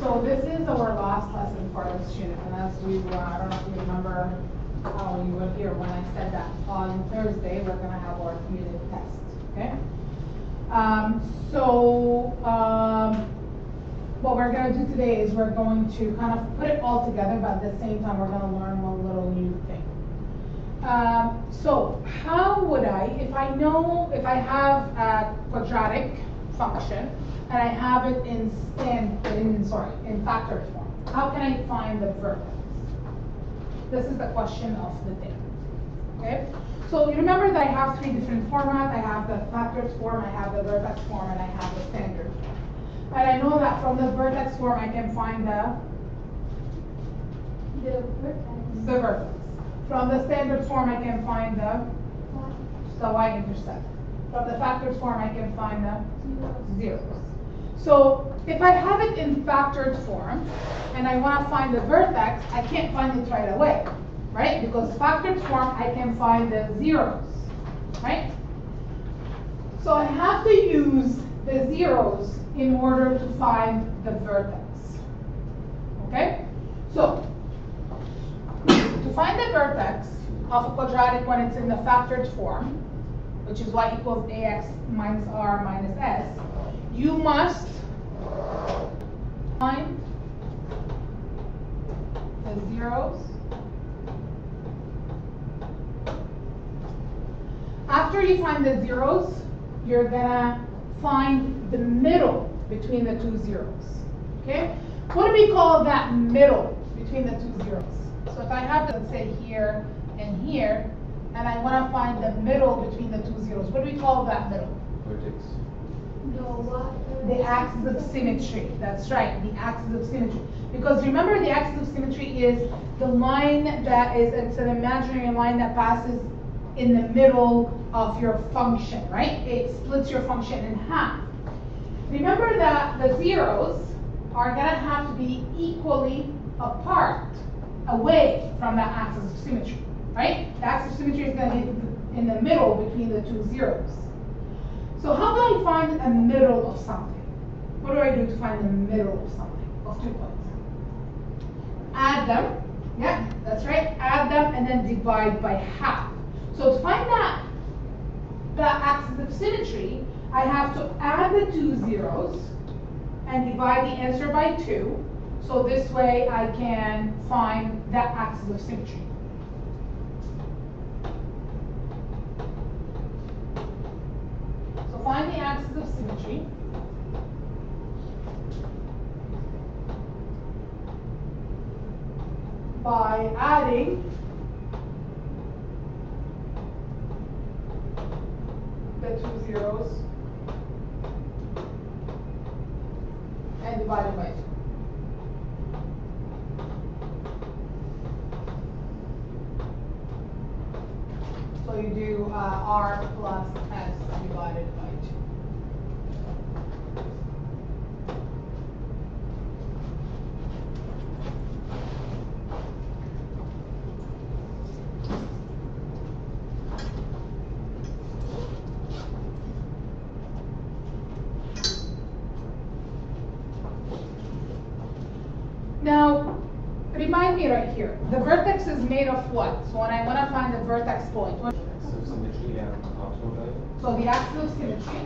So this is our last lesson for this unit, and as we, I don't know if you remember how you were here when I said that on Thursday we're going to have our unit test, okay? What we're going to do today is we're going to kind of put it all together, but at the same time we're going to learn one little new thing. So how would I, if I have a quadratic function and I have it in factored form, how can I find the vertex? This is the question of the day. Okay? So you remember that I have three different formats. I have the factored form, I have the vertex form, and I have the standard form. And I know that from the vertex form I can find the vertex. From the standard form I can find the y-intercept. From the factored form I can find the zeros. So if I have it in factored form and I want to find the vertex, I can't find it right away, right? Because factored form I can find the zeros, right? So I have to use the zeros in order to find the vertex. Okay? So to find the vertex of a quadratic when it's in the factored form, which is y equals ax minus r minus s, you must find the zeros. After you find the zeros, you're gonna find the middle between the two zeros. Okay? What do we call that middle between the two zeros? So if I have, let's say, here and here, and I want to find the middle between the two zeros, what do we call that middle? Vertex. No, what? The axis of symmetry. That's right, the axis of symmetry. Because remember, the axis of symmetry is the line that is, it's an imaginary line that passes in the middle of your function, right? It splits your function in half. Remember that the zeros are going to have to be equally apart, away from that axis of symmetry, right? The axis of symmetry is going to be in the middle between the two zeros. So how do I find a middle of something? What do I do to find the middle of something, of 2 points? Add them, yeah, that's right, add them and then divide by half. So to find the axis of symmetry, I have to add the two zeros and divide the answer by 2. So this way I can find that axis of symmetry. So find the axis of symmetry. By adding the two zeros and divided by 2. So you do r plus s divided by 2. Now, remind me right here, the vertex is made of what? So when I want to find the vertex point, what? Symmetry and optimal value. So the axis of symmetry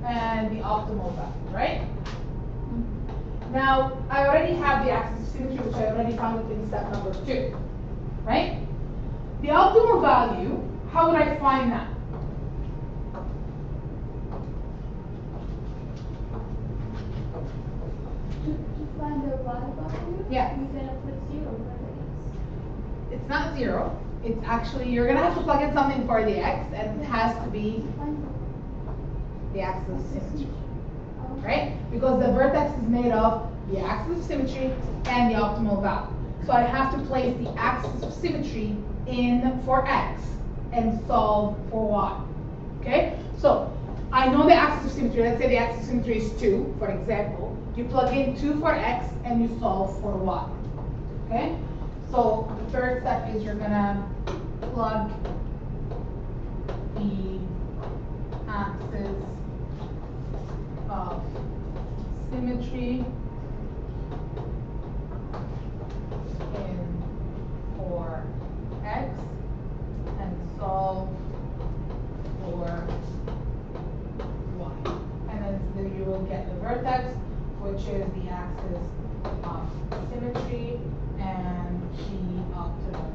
and the optimal value, right? Now, I already have the axis of symmetry, which I already found it in step number 2, right? The optimal value, how would I find that? To find the y value, Yeah. you're gonna put 0 for the x. It's not 0. It's actually, you're gonna have to plug in something for the x, and it has to be Find the axis of symmetry, the right? Because the vertex is made of the axis of symmetry and the optimal value. So I have to place the axis of symmetry in for x and solve for y, okay? So I know the axis of symmetry. Let's say the axis of symmetry is 2, for example. You plug in 2 for x and you solve for y, okay? So the third step is you're gonna plug the axis symmetry in for x and solve for y. And then you will get the vertex, which is the axis of symmetry and the optimal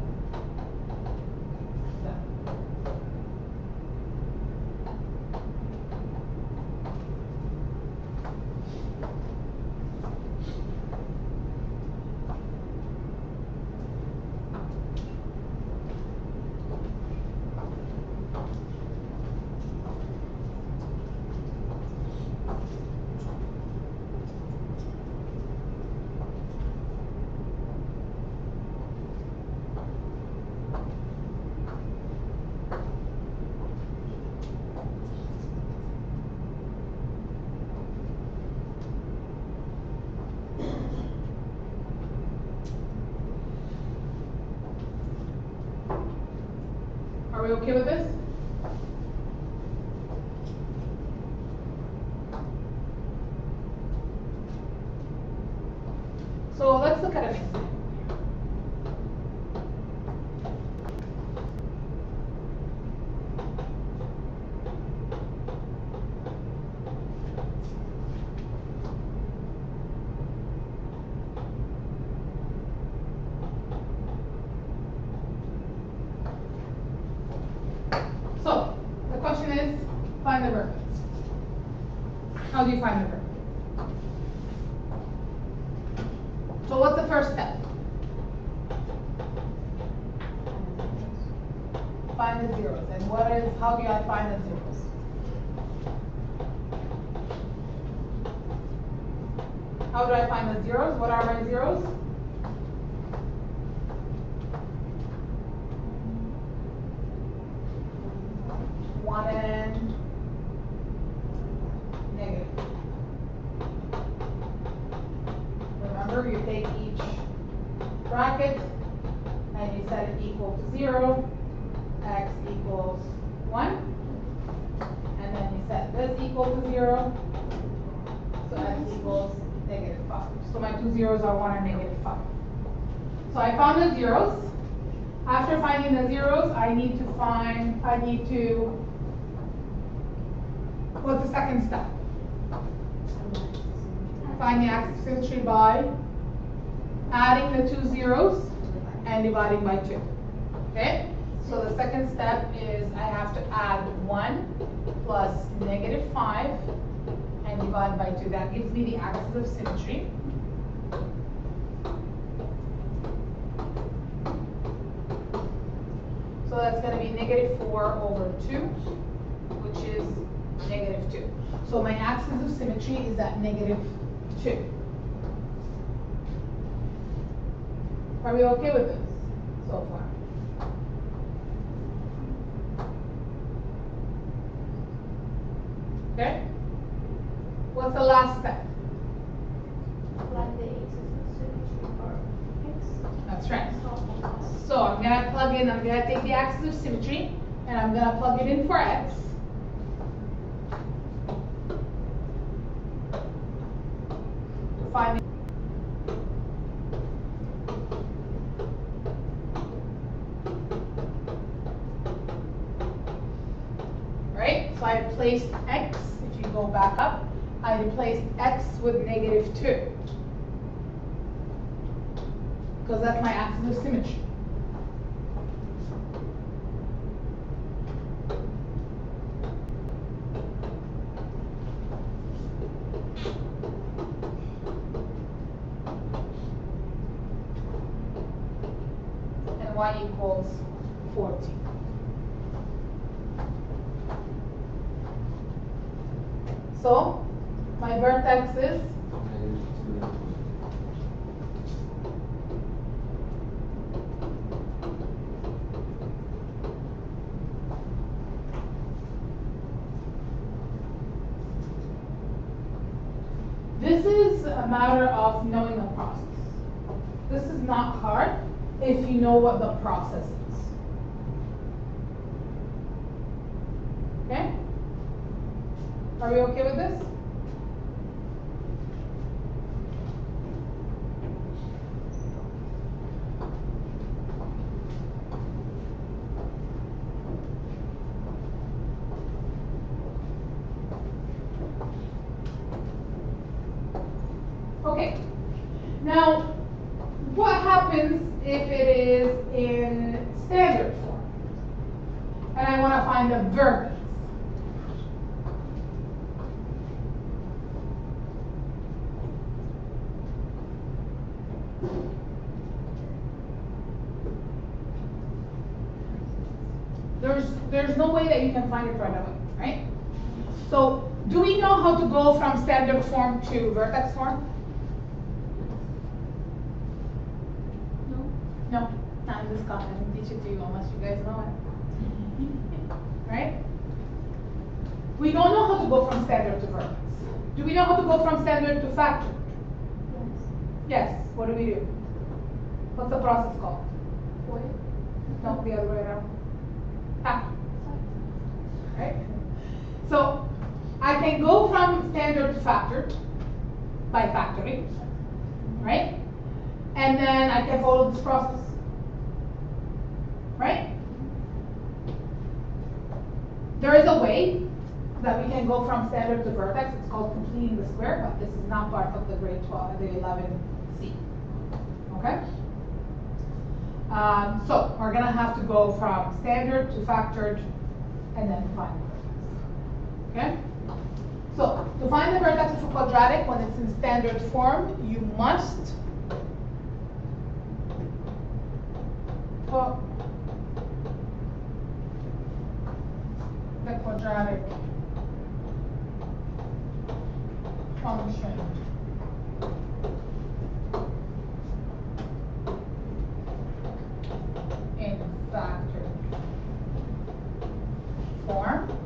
set. Are we okay with this? So let's look at an example. So the question is, find the vertex. How do you find the vertex? So what's the first step? Find the zeros. And how do I find the zeros? How do I find the zeros? What are my zeros? One and negative. Remember, you take each bracket and you set it equal to 0, x equals 1, and then you set this equal to 0, so x equals negative 5. So my two zeros are 1 and negative 5. So I found the zeros. After finding the zeros, what's the second step? Find the axis of symmetry by adding the two zeros and dividing by 2. Okay? So the second step is I have to add 1 plus negative 5 and divide by 2. That gives me the axis of symmetry. So that's going to be negative 4 over 2, which is negative 2. So my axis of symmetry is at negative 2. Are we okay with this so far? Okay? What's the last step? Find the axis of symmetry for x. That's right. Solve for y. So I'm going to take the axis of symmetry and I'm going to plug it in for x. Find right? So I replaced x, if you go back up, I replaced x with negative 2. Because that's my axis of symmetry. And y equals 14. So my vertex is this is a matter of knowing the process. This is not hard if you know what the process is. Okay? Are we okay with this? there's no way that you can find it right away, right? So, do we know how to go from standard form to vertex form? No, not in this class. I didn't teach it to you unless you guys know it. Right? We don't know how to go from standard to vertex. Do we know how to go from standard to factor? Yes. What do we do? What's the process called? No, the other way around. Factor. Right? So, I can go from standard to factor by factoring, right? And then I can follow this process, right? There is a way that we can go from standard to vertex. It's called completing the square, but this is not part of the grade 12, the 11C. Okay? So we're gonna have to go from standard to factored, and then find the vertex. Okay? So to find the vertex of a quadratic when it's in standard form, you must put the quadratic function in factored form.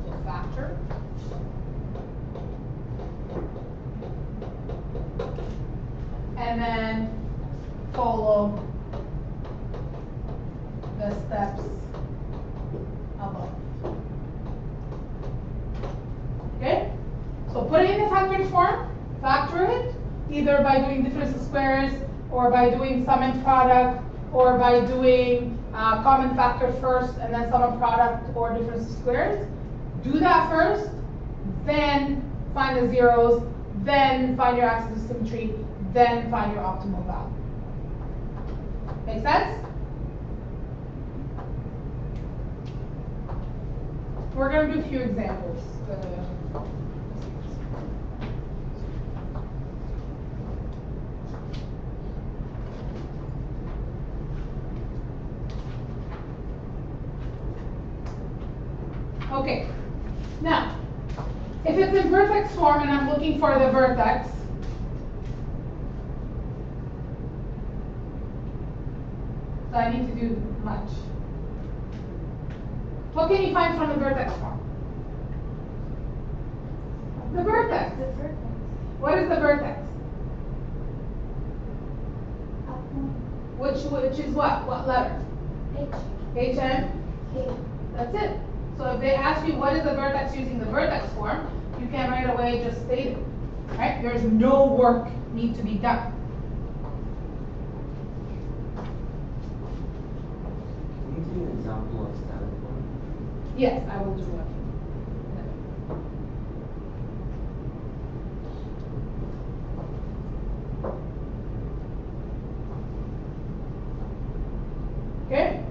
So factor. And then follow the steps above. Okay? So put it in the factored form, factor it, either by doing difference of squares, or by doing sum and product, or by doing common factor first, and then sum and product, or difference of squares. Do that first, then find the zeros, then find your axis of symmetry, then find your optimal value. Make sense? We're going to do a few examples. Okay. Now, if it's in vertex form and I'm looking for the vertex, so I need to do much. What can you find from the vertex form? The vertex. The vertex. What is the vertex? Which is what? What letter? H. H, N? K. That's it. So if they ask you what is the vertex using the vertex form, you can right away just state it. Right? There's no work need to be done. Can you give me an example of standard form? Yes, I will do one. Okay?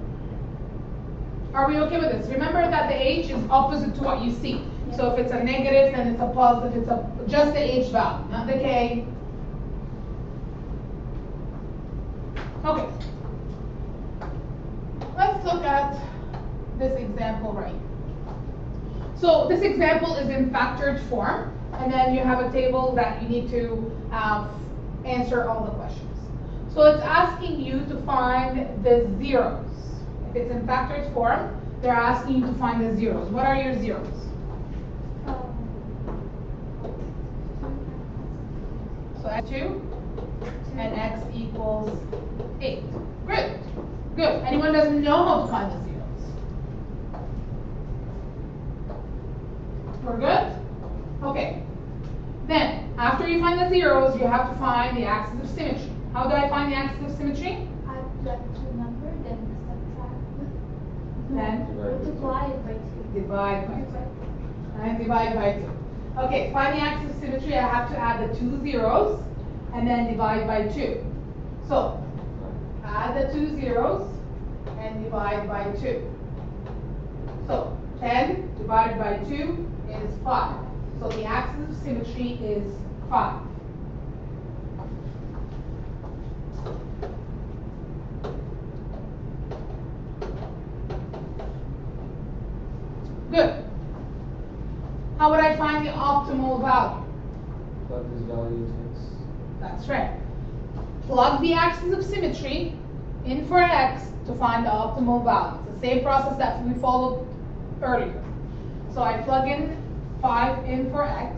Are we okay with this? Remember that the H is opposite to what you see. So if it's a negative, then it's a positive. It's just the H value, not the K. Okay. Let's look at this example right here. So this example is in factored form, and then you have a table that you need to answer all the questions. So it's asking you to find the zeros. If it's in factored form, they're asking you to find the zeros. What are your zeros? So x 2 and x equals 8. Good. Good. Anyone doesn't know how to find the zeros? We're good? Okay. Then, after you find the zeros, you have to find the axis of symmetry. How do I find the axis of symmetry? I plug two numbers, then subtract. Then? Divide by 2. Divide by 2. And divide by 2. Okay, find the axis of symmetry, I have to add the two zeros, and then divide by 2. So, add the two zeros, and divide by 2. So, 10 divided by 2 is 5. So the axis of symmetry is 5. find the optimal value? Plug this value to x. That's right. Plug the axis of symmetry in for x to find the optimal value. It's the same process that we followed earlier. So I plug in 5 in for x.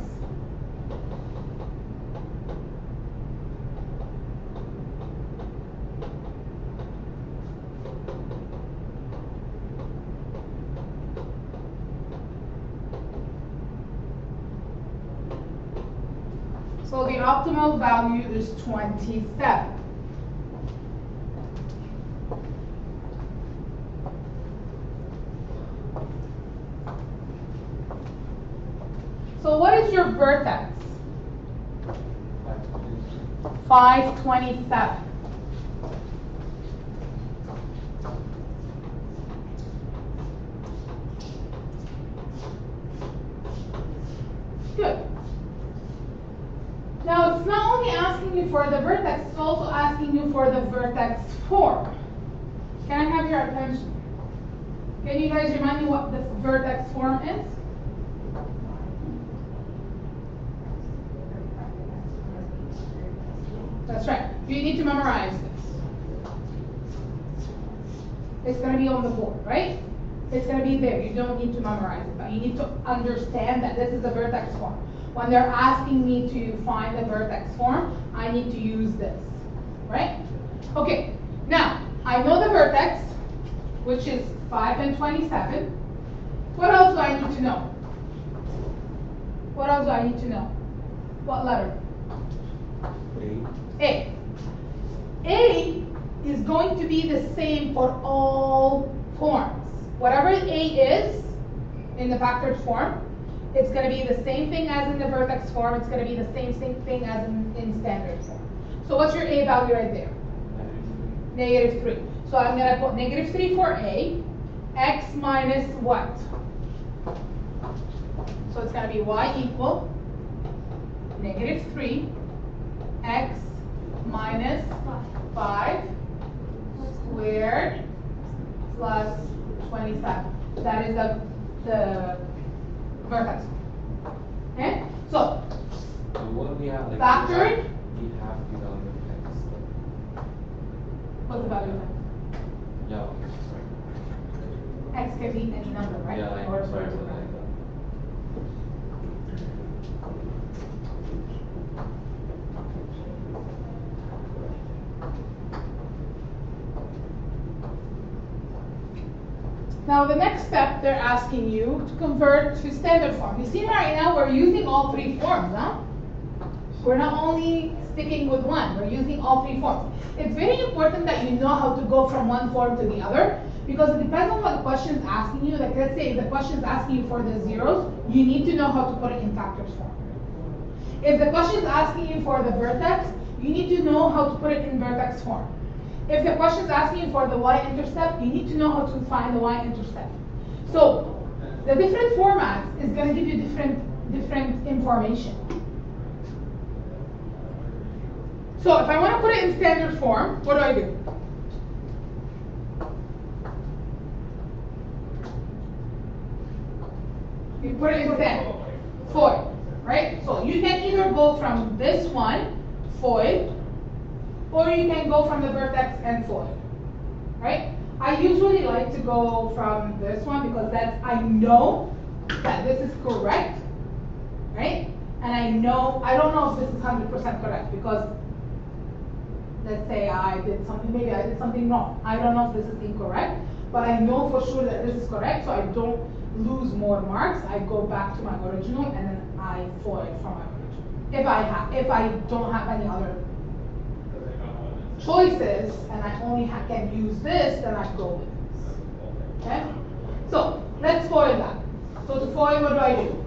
So the optimal value is 27. So what is your vertex? 527. Good. Now it's not only asking you for the vertex, it's also asking you for the vertex form. Can I have your attention? Can you guys remind me what the vertex form is? That's right. You need to memorize this. It's going to be on the board, right? It's going to be there. You don't need to memorize it, but you need to understand that this is a vertex form. When they're asking me to find the vertex form, I need to use this, right? Okay, now, I know the vertex, which is 5 and 27. What else do I need to know? What else do I need to know? What letter? A. A is going to be the same for all forms. Whatever A is in the factored form, it's going to be the same thing as in the vertex form. It's going to be the same thing as in standard form. So what's your A value right there? -3. So I'm going to put -3 for A. X minus what? So it's going to be y equal -3 x minus 5 squared plus 27. That is the vertex. Okay? So what we have, like, factored. we have the value of x. What's the value of x? Yeah, sorry. X can be any number, right? Yeah, In order for sorry it to about count. that. Now the next step, they're asking you to convert to standard form. You see right now we're using all 3 forms, huh? We're not only sticking with one, we're using all 3 forms. It's very important that you know how to go from one form to the other, because it depends on what the question is asking you. Like let's say if the question is asking you for the zeros, you need to know how to put it in factors form. If the question is asking you for the vertex, you need to know how to put it in vertex form. If the question is asking you for the y-intercept, you need to know how to find the y-intercept. So the different formats is going to give you different information. So if I want to put it in standard form, what do? You put it in standard. Foil, right? So you can either go from this one, foil, or you can go from the vertex and foil, right? I usually like to go from this one because I know that this is correct, right? And I don't know if this is 100% correct because let's say maybe I did something wrong. I don't know if this is incorrect, but I know for sure that this is correct, so I don't lose more marks. I go back to my original and then I foil from my original. If I don't have any other choices and I only can use this, then I go with this. Okay? So let's foil that. So to foil, what do?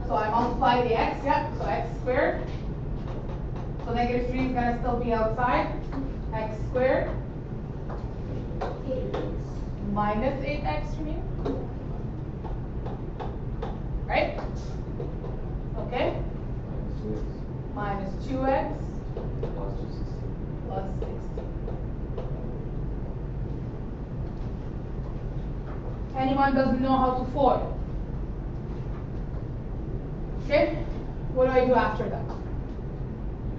So I multiply the x, yeah, so x squared. So -3 is going to still be outside. X squared minus 8x from you. Right? Okay? Minus 2x plus 16. Anyone doesn't know how to foil? What do I do after that?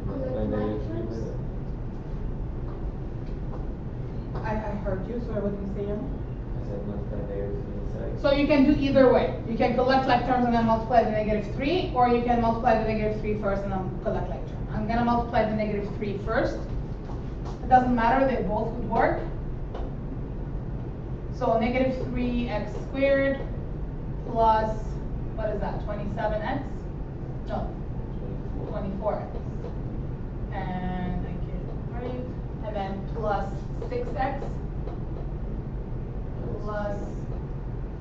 Multiply negative 3 by that. I heard you, so what did you say? I said multiply negative 3 inside. So you can do either way. You can collect like terms and then multiply the negative 3, or you can multiply the negative 3 first and then collect like term. I'm gonna multiply the negative 3 first. It doesn't matter, they both would work. So negative 3x squared plus, what is that, 27x? No, 24x. And I get it right. And then plus 6x plus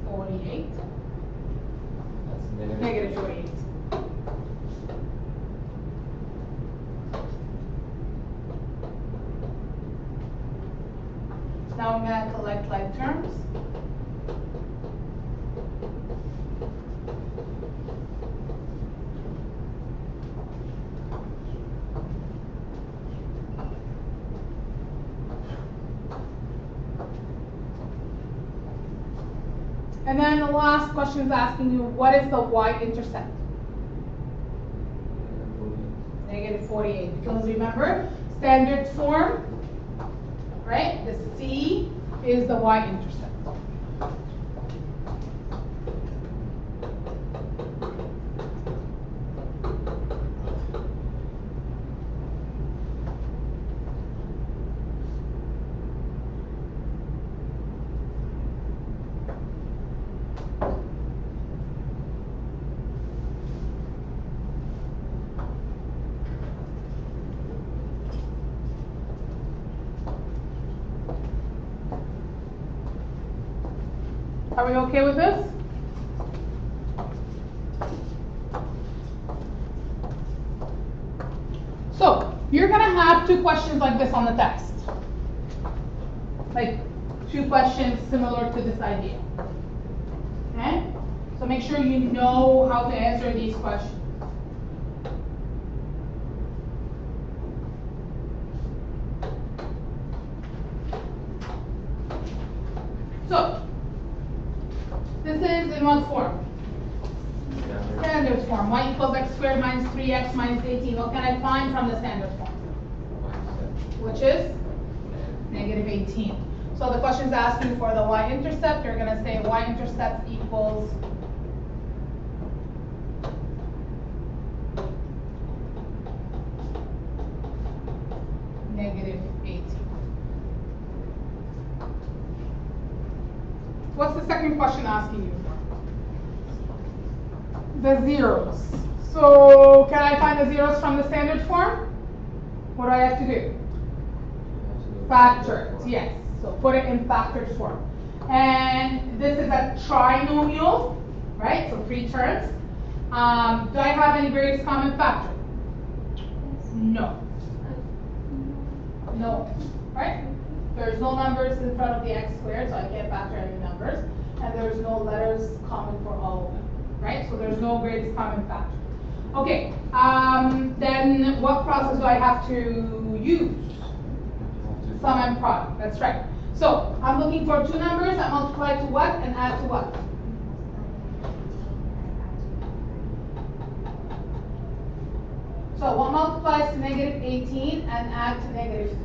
48. That's negative. Negative 48. Now I'm going to collect like terms. And then the last question is asking you, what is the y-intercept? Negative 48. Because remember, standard form, right? The C is the y-intercept. Are we okay with this? So, you're gonna have two questions like this on the test. Like, two questions similar to this idea. Okay? So make sure you know how to answer these questions. So, this is in what form? Standard form. Y equals x squared minus 3x minus 18. What can I find from the standard form? Which is? Negative 18. So the question is asking for the y-intercept. You're going to say y-intercept equals negative 18. What's the second question asking you for? The zeros. So can I find the zeros from the standard form? What do I have to do? Factor it, yes. So put it in factored form. And this is a trinomial, right? So 3 terms. Do I have any greatest common factor? No. No, right? There's no numbers in front of the x squared, so I can't factor any numbers. And there's no letters common for all of them, right? So there's no greatest common factor. Okay, then what process do I have to use? Sum and product, that's right. So I'm looking for two numbers that multiply to what and add to what? So what multiplies to negative 18 and add to negative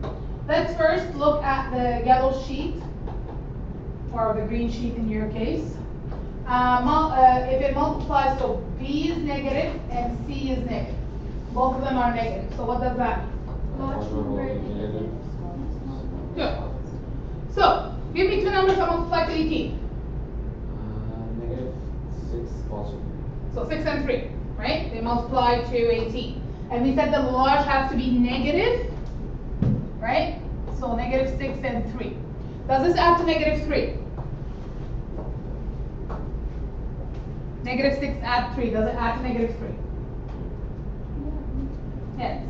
3? Let's first look at the yellow sheet, or the green sheet in your case. If it multiplies, so B is negative and C is negative. Both of them are negative. So what does that mean? Good. So, give me two numbers that multiply to 18. Negative 6 also. So 6 and 3, right? They multiply to 18. And we said the large has to be negative, right? So negative 6 and 3. Does this add to negative 3? Negative 6 add 3. Does it add to negative 3? Yes.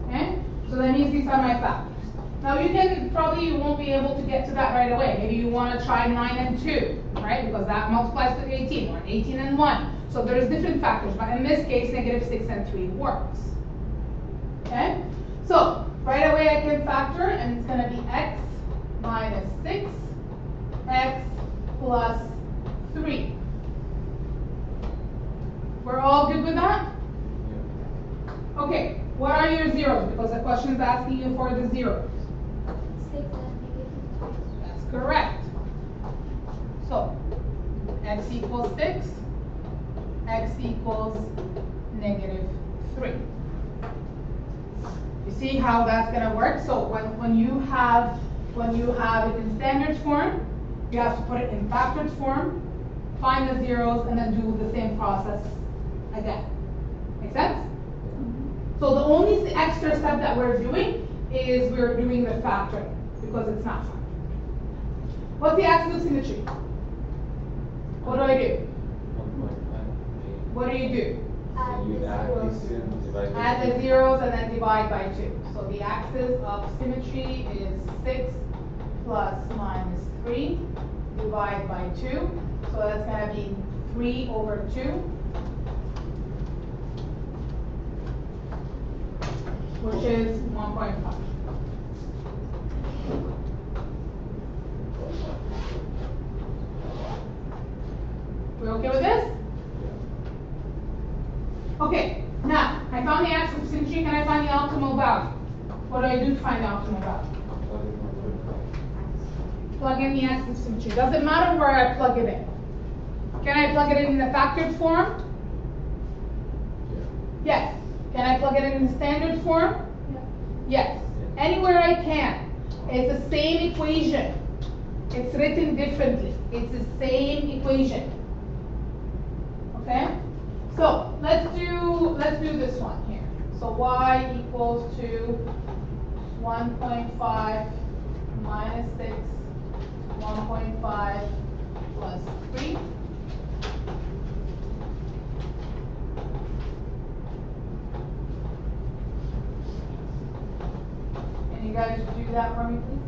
Okay? So that means these are my factors. Now you won't be able to get to that right away. Maybe you want to try 9 and 2, right? Because that multiplies to 18, or 18 and 1. So there's different factors, but in this case, negative 6 and 3 works. Okay? So right away I can factor, and it's going to be x minus 6, x plus 3. We're all good with that? Yeah. Okay, what are your zeros? Because the question is asking you for the zeros. 6 and -3. That's correct. So, x equals 6, x equals -3. You see how that's going to work? So when you have it in standard form, you have to put it in factored form, find the zeros, and then do the same process again. Make sense? So the only extra step that we're doing is we're doing the factoring because it's not fun. What's the axis of symmetry? What do I do? 1.5. What do you do? So you add these two, divide by Add the two. zeros and then divide by 2. So the axis of symmetry is 6 plus minus 3, divide by 2. So that's going to be 3 over 2, which is 1.5. We okay with this? Okay, now, I found the axis of symmetry. Can I find the optimal value? What do I do to find the optimal value? Plug in the axis of symmetry. Doesn't matter where I plug it in. Can I plug it in the factored form? Yes. Can I plug it in the standard form? Yes. Anywhere I can. It's the same equation. It's written differently. It's the same equation. Okay? So let's do this one here. So y equals to 1.5 minus 6, 1.5 plus 3. Can you guys do that for me, please?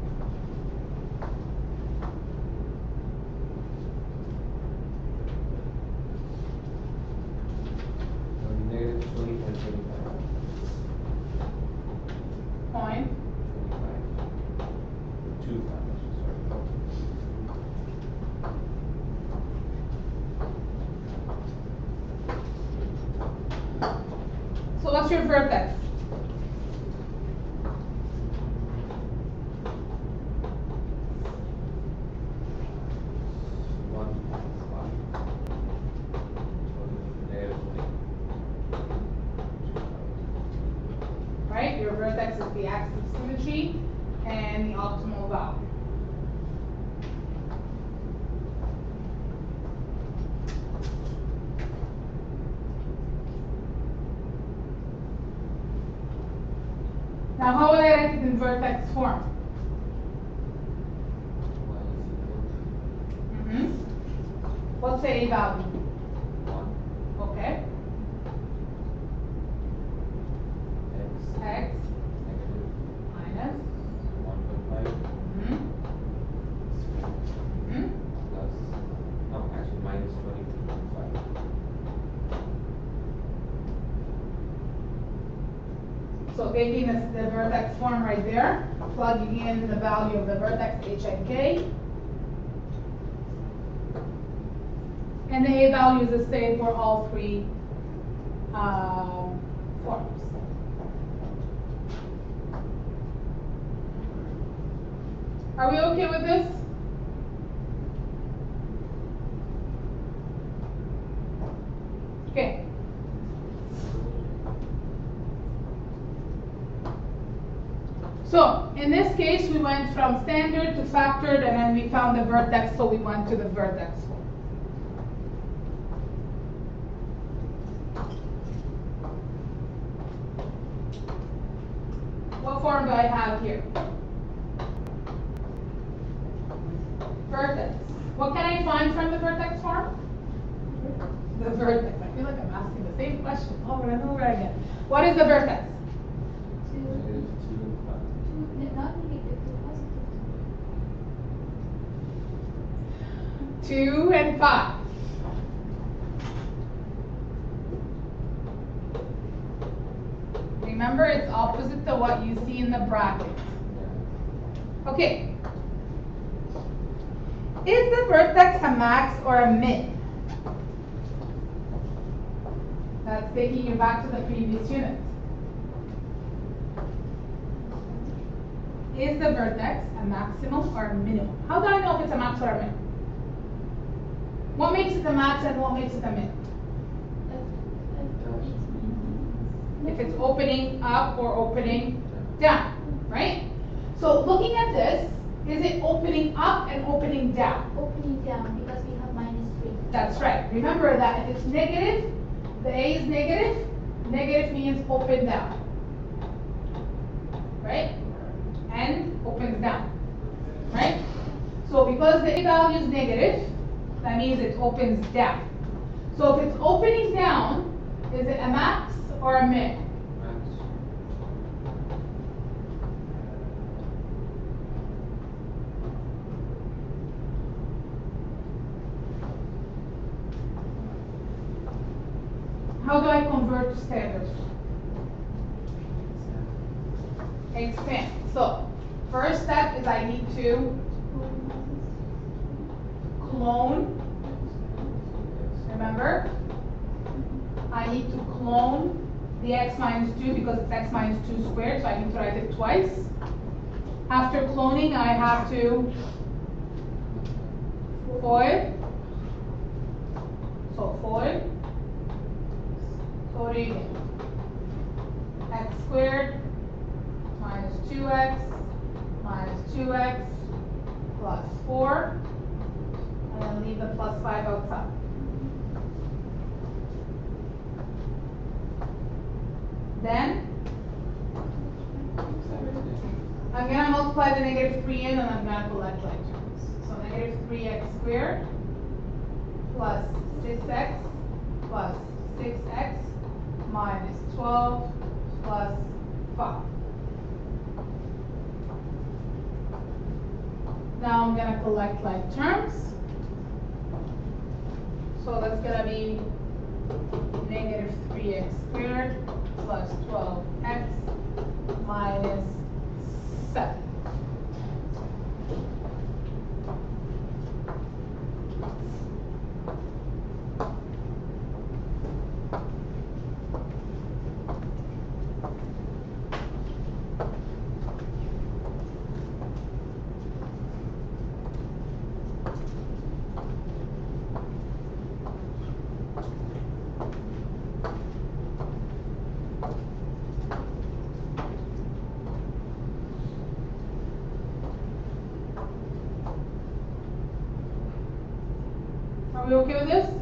-20 and 25. Point. 25. 2 times, sorry. So what's your vertex? Right? Your vertex is the axis of symmetry and the optimal value. Now, how would I write it in vertex form? What's the A value? 1 Okay. x X negative minus 1.5 plus, no, actually minus 20.5. So taking the vertex form right there, plugging in the value of the vertex h and k. And the A value is the same for all three forms. Are we okay with this? Okay. So in this case, we went from standard to factored, and then we found the vertex, so we went to the vertex form. What form do I have here? Vertex. What can I find from the vertex form? The vertex. I feel like I'm asking the same question over and over again. What is the vertex? -2, 5. Not negative, positive. 2 and 5. Remember, it's opposite to what you see in the bracket. Yeah. Okay. Is the vertex a max or a min? That's taking you back to the previous unit. Is the vertex a maximum or a minimum? How do I know if it's a max or a min? What makes it a max and what makes it a min? If it's opening up or opening down, right? So looking at this, is it opening up and opening down? Opening down because we have -3. That's right. Remember that if it's negative, the A is negative, negative means open down, right? And opens down, right? So because the A value is negative, that means it opens down. So if it's opening down, is it a max or a min? Max. How do I convert to standard? Expand. So first step is I need to clone. Remember? I need to clone the x minus 2 because it's x minus 2 squared, so I need to write it twice. After cloning, I have to FOIL. So FOIL. So what do you get? X squared minus 2x minus 2x plus 4. And then leave the plus 5 outside. Then I'm going to multiply the negative 3 in and I'm going to collect like terms. So negative 3x squared plus 6x plus 6x minus 12 plus 5. Now I'm going to collect like terms. So that's going to be negative 3x squared plus 12x minus 7. Are we okay with this?